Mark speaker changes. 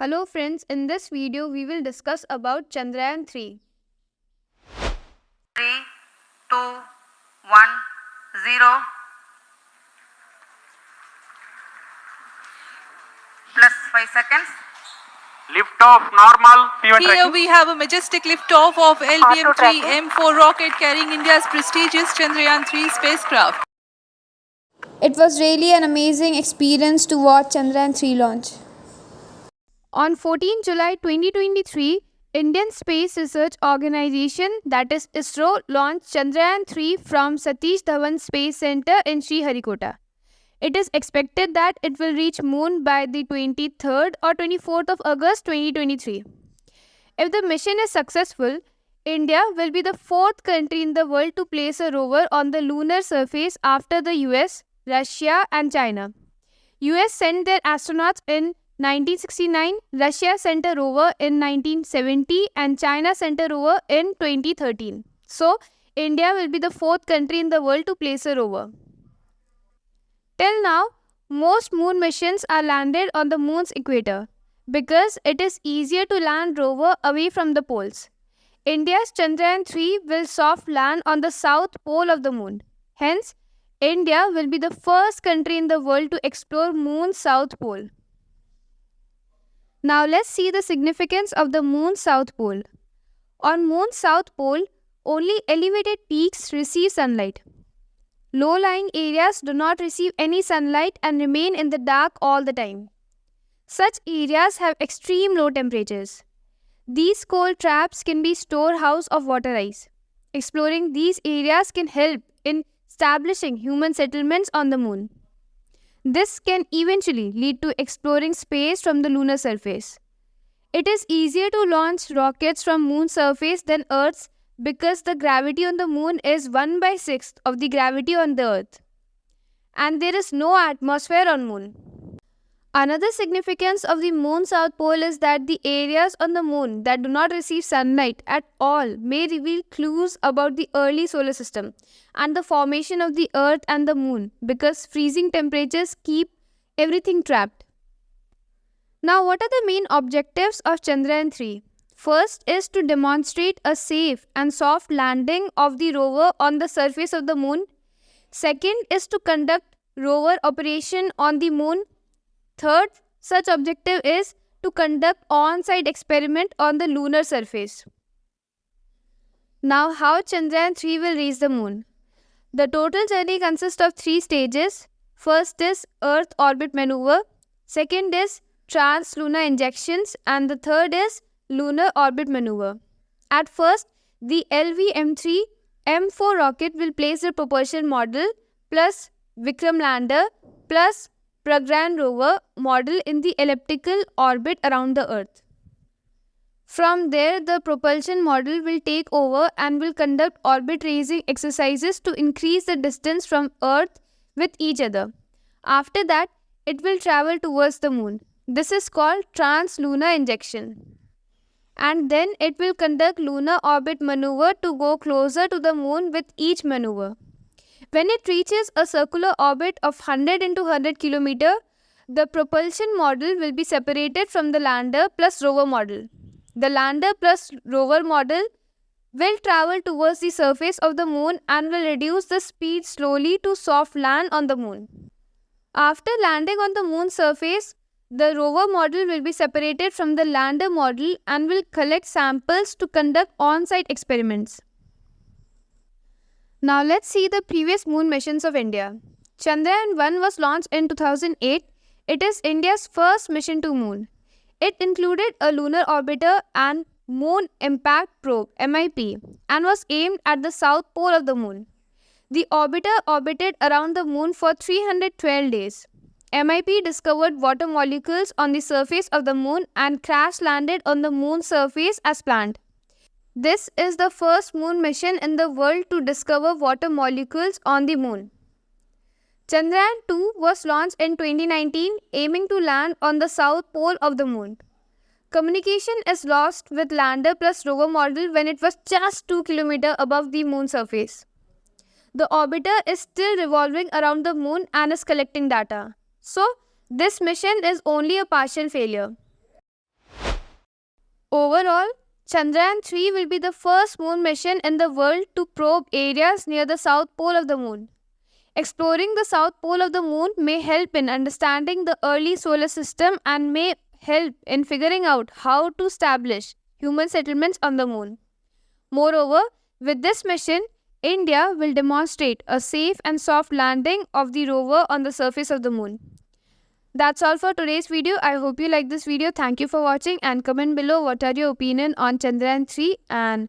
Speaker 1: Hello friends, in this video we will discuss about Chandrayaan 3.
Speaker 2: 3, 2, 1, 0 plus 5 seconds.
Speaker 3: Lift off normal. P1
Speaker 4: Here
Speaker 3: tracking.
Speaker 4: we have a majestic liftoff of LVM-3 M4 rocket carrying India's prestigious Chandrayaan 3 spacecraft.
Speaker 5: It was really an amazing experience to watch Chandrayaan 3 launch.
Speaker 1: On 14 July 2023, Indian Space Research Organization, that is ISRO, launched Chandrayaan 3 from Satish Dhawan Space Center in Sriharikota. It is expected that it will reach Moon by the 23rd or 24th of August 2023. If the mission is successful, India will be the fourth country in the world to place a rover on the lunar surface after the US, Russia and China. US sent their astronauts in 1969, Russia sent a rover in 1970 and China sent a rover in 2013. So, India will be the fourth country in the world to place a rover. Till now, most moon missions are landed on the moon's equator because it is easier to land rover away from the poles. India's Chandrayaan 3 will soft land on the south pole of the moon. Hence, India will be the first country in the world to explore moon's south pole. Now let's see the significance of the moon's south pole. On moon's south pole, only elevated peaks receive sunlight. Low-lying areas do not receive any sunlight and remain in the dark all the time. Such areas have extreme low temperatures. These cold traps can be storehouse of water ice. Exploring these areas can help in establishing human settlements on the moon. This can eventually lead to exploring space from the lunar surface. It is easier to launch rockets from moon's surface than Earth's because the gravity on the moon is 1/6 of the gravity on the Earth. And there is no atmosphere on moon. Another significance of the moon's south pole is that the areas on the moon that do not receive sunlight at all may reveal clues about the early solar system and the formation of the Earth and the moon because freezing temperatures keep everything trapped. Now, what are the main objectives of Chandrayaan 3? First is to demonstrate a safe and soft landing of the rover on the surface of the moon. Second is to conduct rover operation on the moon. Third such objective is to conduct on-site experiment on the lunar surface. Now, how Chandrayaan 3 will reach the moon? The total journey consists of 3 stages. First is Earth orbit maneuver. Second is trans-lunar injections. And the third is lunar orbit maneuver. At first, the LVM-3 M4 rocket will place the propulsion module plus Vikram lander plus Pragyan rover model in the elliptical orbit around the Earth. From there, the propulsion module will take over and will conduct orbit raising exercises to increase the distance from Earth with each other. After that, it will travel towards the moon. This is called trans-lunar injection. And then it will conduct lunar orbit maneuver to go closer to the moon with each maneuver. When it reaches a circular orbit of 100 into 100 km, the propulsion module will be separated from the lander plus rover module. The lander plus rover module will travel towards the surface of the moon and will reduce the speed slowly to soft land on the moon. After landing on the moon's surface, the rover module will be separated from the lander module and will collect samples to conduct on-site experiments. Now let's see the previous moon missions of India. Chandrayaan 1 was launched in 2008. It is India's first mission to moon. It included a lunar orbiter and moon impact probe (MIP) and was aimed at the south pole of the moon. The orbiter orbited around the moon for 312 days. MIP discovered water molecules on the surface of the moon and crash landed on the moon's surface as planned. This is the first moon mission in the world to discover water molecules on the moon. Chandrayaan 2 was launched in 2019, aiming to land on the south pole of the moon. Communication is lost with lander plus rover module when it was just 2 km above the moon surface. The orbiter is still revolving around the moon and is collecting data. So, this mission is only a partial failure. Overall, Chandrayaan 3 will be the first moon mission in the world to probe areas near the south pole of the moon. Exploring the south pole of the moon may help in understanding the early solar system and may help in figuring out how to establish human settlements on the moon. Moreover, with this mission, India will demonstrate a safe and soft landing of the rover on the surface of the moon. That's all for today's video. I hope you like this video. Thank you for watching and comment below what are your opinion on Chandrayaan 3 and